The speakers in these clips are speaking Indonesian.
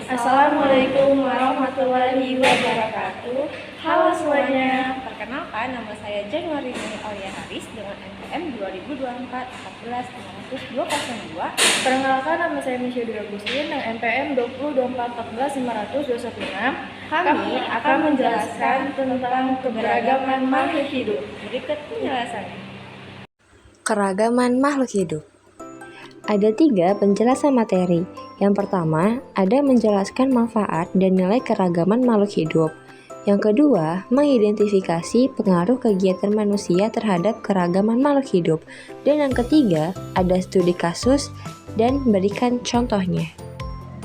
Assalamualaikum warahmatullahi wabarakatuh. Halo semuanya. Perkenalkan, nama saya Januari Aulia Haris dengan NPM 2024-14-502. Perkenalkan, nama saya Misha Dwi Agustin dengan NPM 2024-14-500-216. Kami akan menjelaskan tentang keberagaman makhluk hidup. Berikut penjelasannya. Keragaman makhluk hidup. Ada 3 penjelasan materi. Yang pertama, ada menjelaskan manfaat dan nilai keragaman makhluk hidup. Yang kedua, mengidentifikasi pengaruh kegiatan manusia terhadap keragaman makhluk hidup. Dan yang ketiga, ada studi kasus dan berikan contohnya.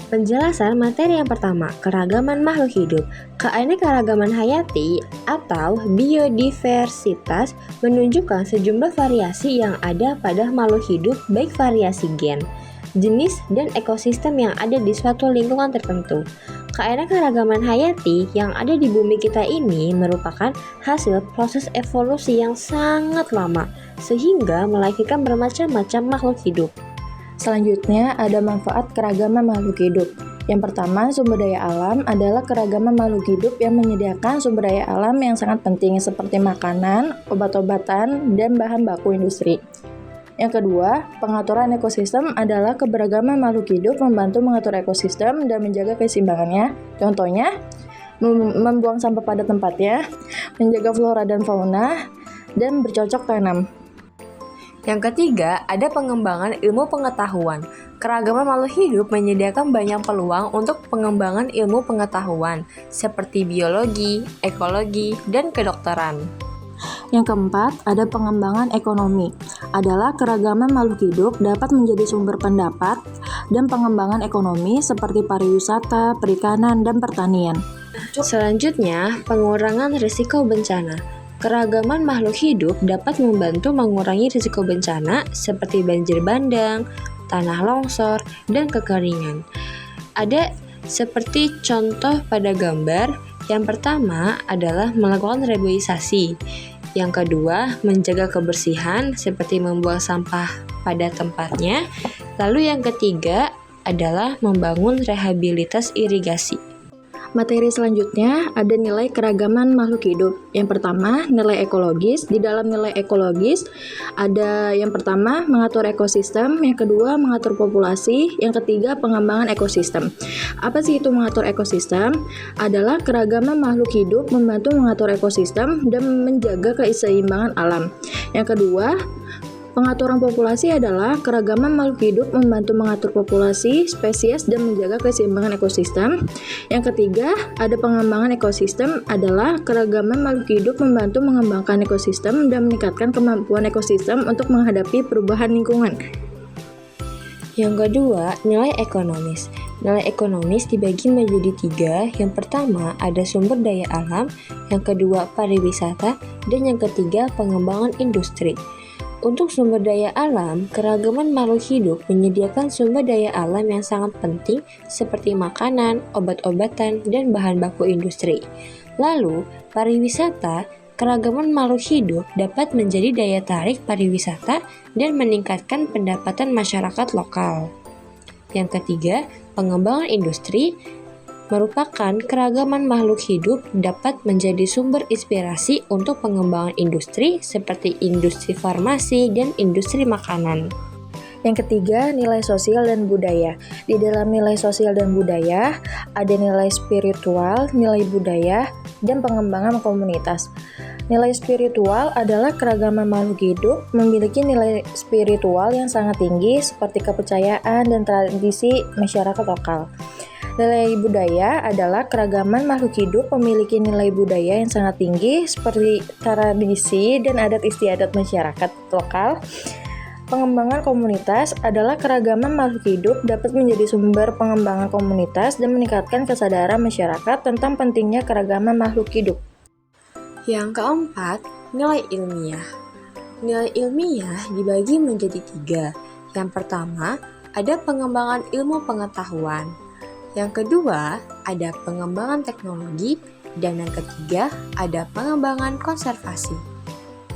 Penjelasan materi yang pertama, keragaman makhluk hidup. Keanekaragaman hayati atau biodiversitas menunjukkan sejumlah variasi yang ada pada makhluk hidup, baik variasi gen, jenis, dan ekosistem yang ada di suatu lingkungan tertentu. Keanekaragaman hayati yang ada di bumi kita ini merupakan hasil proses evolusi yang sangat lama, sehingga melahirkan bermacam-macam makhluk hidup. Selanjutnya, ada manfaat keragaman makhluk hidup. Yang pertama, sumber daya alam adalah keragaman makhluk hidup yang menyediakan sumber daya alam yang sangat penting seperti makanan, obat-obatan, dan bahan baku industri. Yang kedua, pengaturan ekosistem adalah keberagaman makhluk hidup membantu mengatur ekosistem dan menjaga keseimbangannya. Contohnya, membuang sampah pada tempatnya, menjaga flora dan fauna, dan bercocok tanam. Yang ketiga, ada pengembangan ilmu pengetahuan. Keragaman makhluk hidup menyediakan banyak peluang untuk pengembangan ilmu pengetahuan, seperti biologi, ekologi, dan kedokteran. Yang keempat, ada pengembangan ekonomi. Adalah keragaman makhluk hidup dapat menjadi sumber pendapat dan pengembangan ekonomi seperti pariwisata, perikanan, dan pertanian. Selanjutnya, pengurangan risiko bencana. Keragaman makhluk hidup dapat membantu mengurangi risiko bencana seperti banjir bandang, tanah longsor, dan kekeringan. Ada seperti contoh pada gambar. Yang pertama adalah melakukan reboisasi. Yang kedua, menjaga kebersihan seperti membuang sampah pada tempatnya. Lalu yang ketiga adalah membangun rehabilitas irigasi. Materi selanjutnya ada nilai keragaman makhluk hidup. Yang pertama, nilai ekologis. Di dalam nilai ekologis ada yang pertama, mengatur ekosistem, yang kedua, mengatur populasi, yang ketiga, pengembangan ekosistem. Apa sih itu mengatur ekosistem? Adalah keragaman makhluk hidup membantu mengatur ekosistem dan menjaga keseimbangan alam. Yang kedua, pengaturan populasi adalah keragaman makhluk hidup membantu mengatur populasi, spesies, dan menjaga keseimbangan ekosistem. Yang ketiga, ada pengembangan ekosistem adalah keragaman makhluk hidup membantu mengembangkan ekosistem dan meningkatkan kemampuan ekosistem untuk menghadapi perubahan lingkungan. Yang kedua, nilai ekonomis. Nilai ekonomis dibagi menjadi 3. Yang pertama, ada sumber daya alam. Yang kedua, pariwisata. Dan yang ketiga, pengembangan industri. Untuk sumber daya alam, keragaman makhluk hidup menyediakan sumber daya alam yang sangat penting seperti makanan, obat-obatan, dan bahan baku industri. Lalu, pariwisata, keragaman makhluk hidup dapat menjadi daya tarik pariwisata dan meningkatkan pendapatan masyarakat lokal. Yang ketiga, pengembangan industri merupakan keragaman makhluk hidup dapat menjadi sumber inspirasi untuk pengembangan industri seperti industri farmasi dan industri makanan. Yang ketiga, nilai sosial dan budaya. Di dalam nilai sosial dan budaya, ada nilai spiritual, nilai budaya, dan pengembangan komunitas. Nilai spiritual adalah keragaman makhluk hidup memiliki nilai spiritual yang sangat tinggi seperti kepercayaan dan tradisi masyarakat lokal. Nilai budaya adalah keragaman makhluk hidup memiliki nilai budaya yang sangat tinggi seperti tradisi dan adat istiadat masyarakat lokal. Pengembangan komunitas adalah keragaman makhluk hidup dapat menjadi sumber pengembangan komunitas dan meningkatkan kesadaran masyarakat tentang pentingnya keragaman makhluk hidup. Yang keempat, nilai ilmiah. Nilai ilmiah dibagi menjadi 3. Yang pertama, ada pengembangan ilmu pengetahuan. Yang kedua, ada pengembangan teknologi, dan yang ketiga, ada pengembangan konservasi.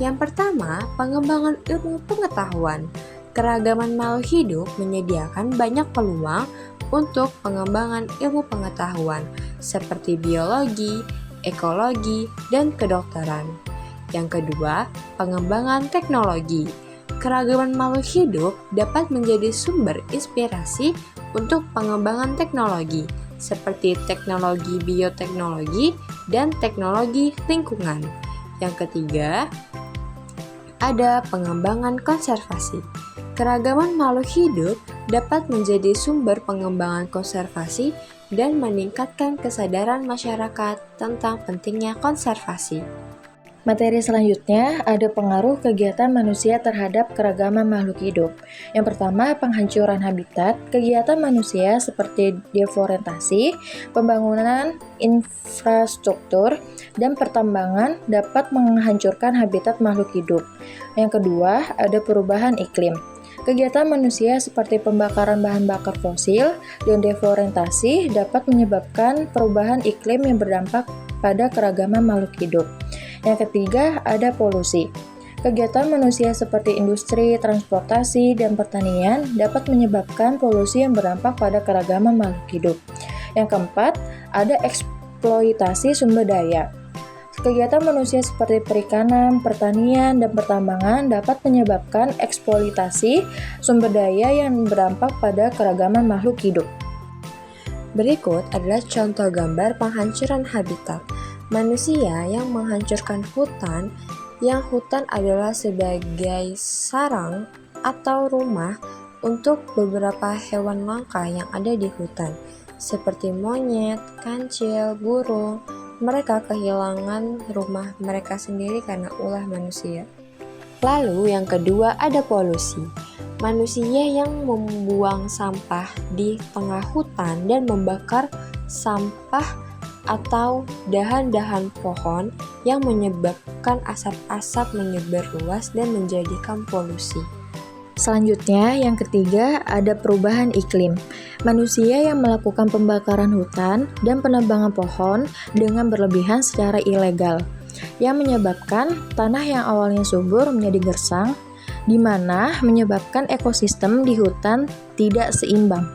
Yang pertama, pengembangan ilmu pengetahuan. Keragaman makhluk hidup menyediakan banyak peluang untuk pengembangan ilmu pengetahuan seperti biologi, ekologi, dan kedokteran. Yang kedua, pengembangan teknologi. Keragaman makhluk hidup dapat menjadi sumber inspirasi untuk pengembangan teknologi, seperti teknologi bioteknologi dan teknologi lingkungan. Yang ketiga, ada pengembangan konservasi. Keragaman makhluk hidup dapat menjadi sumber pengembangan konservasi dan meningkatkan kesadaran masyarakat tentang pentingnya konservasi. Materi selanjutnya ada pengaruh kegiatan manusia terhadap keragaman makhluk hidup. Yang pertama, penghancuran habitat. Kegiatan manusia seperti deforestasi, pembangunan infrastruktur, dan pertambangan dapat menghancurkan habitat makhluk hidup. Yang kedua, ada perubahan iklim. Kegiatan manusia seperti pembakaran bahan bakar fosil dan deforestasi dapat menyebabkan perubahan iklim yang berdampak pada keragaman makhluk hidup. Yang ketiga, ada polusi. Kegiatan manusia seperti industri, transportasi, dan pertanian dapat menyebabkan polusi yang berdampak pada keragaman makhluk hidup. Yang keempat, ada eksploitasi sumber daya. Kegiatan manusia seperti perikanan, pertanian, dan pertambangan dapat menyebabkan eksploitasi sumber daya yang berdampak pada keragaman makhluk hidup. Berikut adalah contoh gambar penghancuran habitat. Manusia yang menghancurkan hutan, yang hutan adalah sebagai sarang atau rumah untuk beberapa hewan langka yang ada di hutan, seperti monyet, kancil, burung. Mereka kehilangan rumah mereka sendiri karena ulah manusia. Lalu yang kedua ada polusi. Manusia yang membuang sampah di tengah hutan dan membakar sampah atau dahan-dahan pohon yang menyebabkan asap-asap menyebar luas dan menjadikan polusi. Selanjutnya, yang ketiga, ada perubahan iklim. Manusia yang melakukan pembakaran hutan dan penebangan pohon dengan berlebihan secara ilegal, yang menyebabkan tanah yang awalnya subur menjadi gersang, di mana menyebabkan ekosistem di hutan tidak seimbang.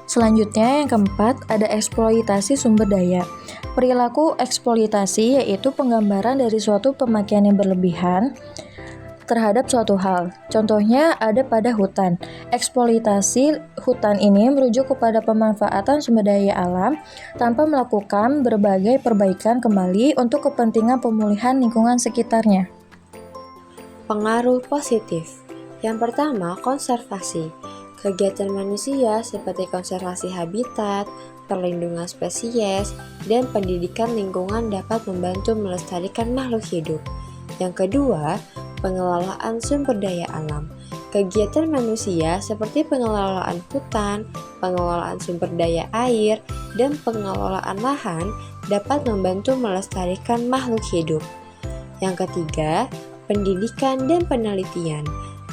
Selanjutnya, yang keempat, ada eksploitasi sumber daya. Perilaku eksploitasi yaitu penggambaran dari suatu pemakaian yang berlebihan terhadap suatu hal. Contohnya ada pada hutan. Eksploitasi hutan ini merujuk kepada pemanfaatan sumber daya alam tanpa melakukan berbagai perbaikan kembali untuk kepentingan pemulihan lingkungan sekitarnya. Pengaruh positif. Yang pertama, konservasi. Kegiatan manusia seperti konservasi habitat, perlindungan spesies, dan pendidikan lingkungan dapat membantu melestarikan makhluk hidup. Yang kedua, pengelolaan sumber daya alam. Kegiatan manusia seperti pengelolaan hutan, pengelolaan sumber daya air, dan pengelolaan lahan dapat membantu melestarikan makhluk hidup. Yang ketiga, pendidikan dan penelitian.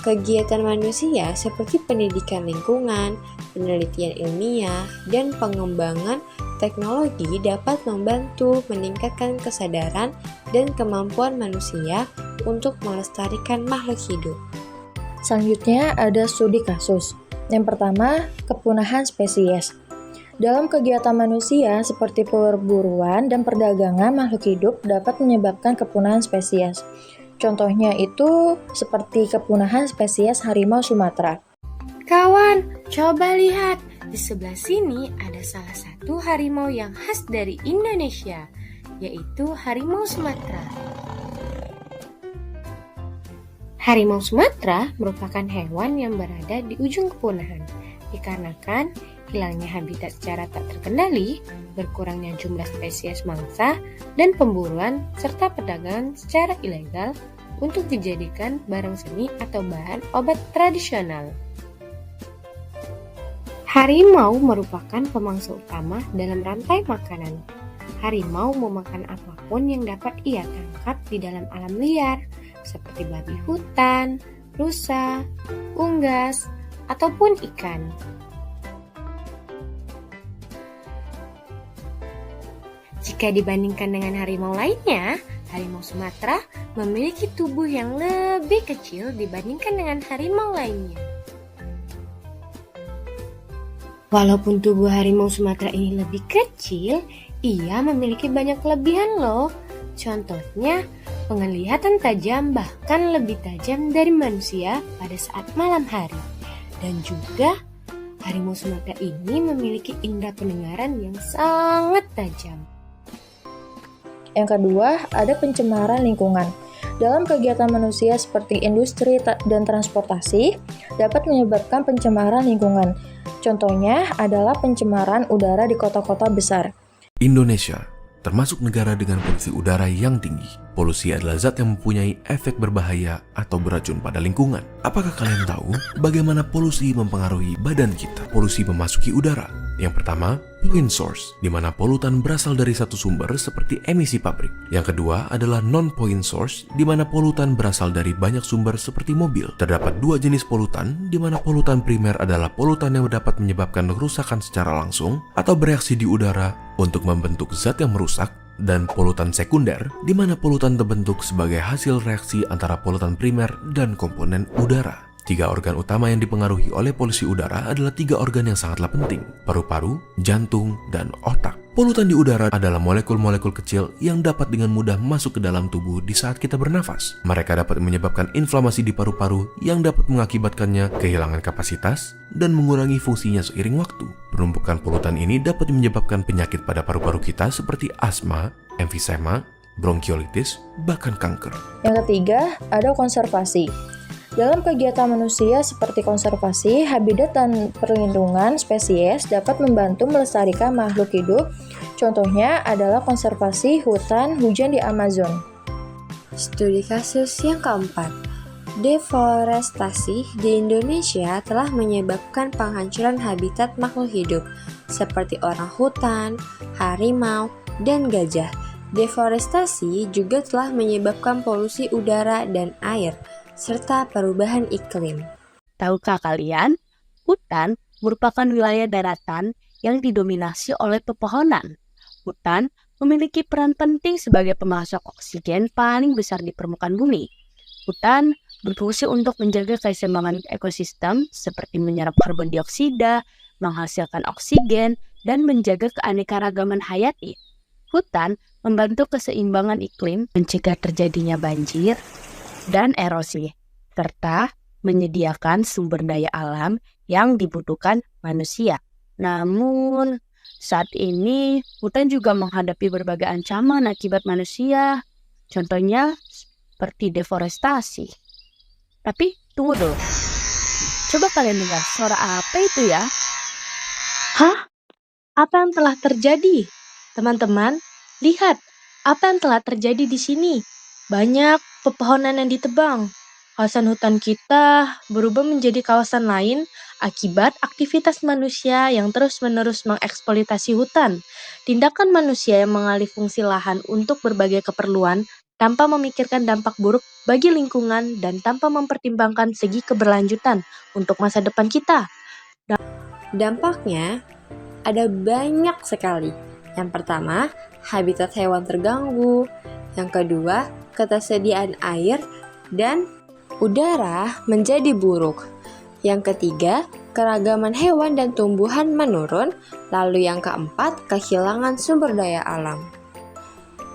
Kegiatan manusia seperti pendidikan lingkungan, penelitian ilmiah, dan pengembangan teknologi dapat membantu meningkatkan kesadaran dan kemampuan manusia untuk melestarikan makhluk hidup. Selanjutnya ada studi kasus. Yang pertama, kepunahan spesies. Dalam kegiatan manusia seperti perburuan dan perdagangan makhluk hidup dapat menyebabkan kepunahan spesies. Contohnya itu seperti kepunahan spesies harimau Sumatera. Kawan, coba lihat. Di sebelah sini ada salah satu harimau yang khas dari Indonesia, yaitu harimau Sumatera. Harimau Sumatera merupakan hewan yang berada di ujung kepunahan, dikarenakan hilangnya habitat secara tak terkendali, berkurangnya jumlah spesies mangsa, dan pemburuan serta perdagangan secara ilegal untuk dijadikan barang seni atau bahan obat tradisional. Harimau merupakan pemangsa utama dalam rantai makanan. Harimau memakan apapun yang dapat ia tangkap di dalam alam liar, seperti babi hutan, rusa, unggas, ataupun ikan. Jika dibandingkan dengan harimau lainnya, harimau Sumatera memiliki tubuh yang lebih kecil dibandingkan dengan harimau lainnya. Walaupun tubuh harimau Sumatera ini lebih kecil, ia memiliki banyak kelebihan loh. Contohnya, penglihatan tajam bahkan lebih tajam dari manusia pada saat malam hari. Dan juga, harimau Sumatera ini memiliki indera pendengaran yang sangat tajam. Yang kedua, ada pencemaran lingkungan. Dalam kegiatan manusia seperti industri dan transportasi, dapat menyebabkan pencemaran lingkungan. Contohnya adalah pencemaran udara di kota-kota besar. Indonesia termasuk negara dengan polusi udara yang tinggi. Polusi adalah zat yang mempunyai efek berbahaya atau beracun pada lingkungan. Apakah kalian tahu bagaimana polusi mempengaruhi badan kita? Polusi memasuki udara. Yang pertama, pollutant source, di mana polutan berasal dari satu sumber seperti emisi pabrik. Yang kedua adalah non-pollutant source, di mana polutan berasal dari banyak sumber seperti mobil. Terdapat dua jenis polutan, di mana polutan primer adalah polutan yang dapat menyebabkan kerusakan secara langsung atau bereaksi di udara untuk membentuk zat yang merusak, dan polutan sekunder, di mana polutan terbentuk sebagai hasil reaksi antara polutan primer dan komponen udara. 3 organ utama yang dipengaruhi oleh polusi udara adalah 3 organ yang sangatlah penting: paru-paru, jantung, dan otak. Polutan di udara adalah molekul-molekul kecil yang dapat dengan mudah masuk ke dalam tubuh di saat kita bernafas. Mereka dapat menyebabkan inflamasi di paru-paru yang dapat mengakibatkannya kehilangan kapasitas dan mengurangi fungsinya seiring waktu. Penumpukan polutan ini dapat menyebabkan penyakit pada paru-paru kita seperti asma, emfisema, bronkiolitis, bahkan kanker. Yang ketiga, ada konservasi. Dalam kegiatan manusia seperti konservasi, habitat dan perlindungan spesies dapat membantu melestarikan makhluk hidup. Contohnya adalah konservasi hutan hujan di Amazon. Studi kasus yang keempat, deforestasi di Indonesia telah menyebabkan penghancuran habitat makhluk hidup seperti orang hutan, harimau, dan gajah. Deforestasi juga telah menyebabkan polusi udara dan air, serta perubahan iklim. Tahukah kalian, hutan merupakan wilayah daratan yang didominasi oleh pepohonan. Hutan memiliki peran penting sebagai pemasok oksigen paling besar di permukaan bumi. Hutan berfungsi untuk menjaga keseimbangan ekosistem seperti menyerap karbon dioksida, menghasilkan oksigen, dan menjaga keanekaragaman hayati. Hutan membantu keseimbangan iklim, mencegah terjadinya banjir dan erosi, serta menyediakan sumber daya alam yang dibutuhkan manusia. Namun, saat ini hutan juga menghadapi berbagai ancaman akibat manusia, contohnya seperti deforestasi. Tapi tunggu dulu, coba kalian dengar suara apa itu ya? Hah? Apa yang telah terjadi? Teman-teman, lihat apa yang telah terjadi di sini. Banyak pepohonan yang ditebang. Kawasan hutan kita berubah menjadi kawasan lain akibat aktivitas manusia yang terus-menerus mengeksploitasi hutan. Tindakan manusia yang mengalih fungsi lahan untuk berbagai keperluan tanpa memikirkan dampak buruk bagi lingkungan dan tanpa mempertimbangkan segi keberlanjutan untuk masa depan kita. Dampaknya ada banyak sekali. Yang pertama, habitat hewan terganggu. Yang kedua, ketersediaan air dan udara menjadi buruk. Yang ketiga, keragaman hewan dan tumbuhan menurun. Lalu yang keempat, kehilangan sumber daya alam.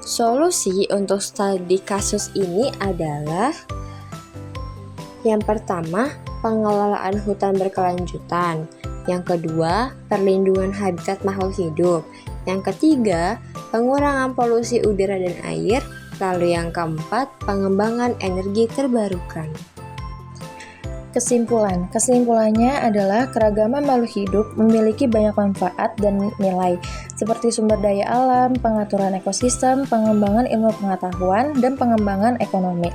Solusi untuk studi kasus ini adalah: yang pertama, pengelolaan hutan berkelanjutan. Yang kedua, perlindungan habitat makhluk hidup. Yang ketiga, pengurangan polusi udara dan air. Lalu yang keempat, pengembangan energi terbarukan. Kesimpulannya adalah keragaman makhluk hidup memiliki banyak manfaat dan nilai, seperti sumber daya alam, pengaturan ekosistem, pengembangan ilmu pengetahuan, dan pengembangan ekonomi.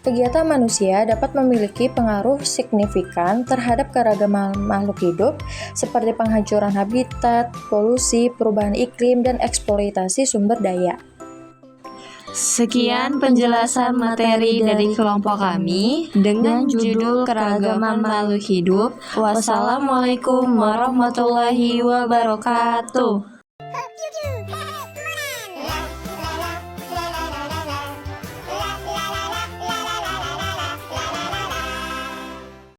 Kegiatan manusia dapat memiliki pengaruh signifikan terhadap keragaman makhluk hidup, seperti penghancuran habitat, polusi, perubahan iklim, dan eksploitasi sumber daya. Sekian penjelasan materi dari kelompok kami dengan judul Keragaman Makhluk Hidup. Wassalamualaikum warahmatullahi wabarakatuh.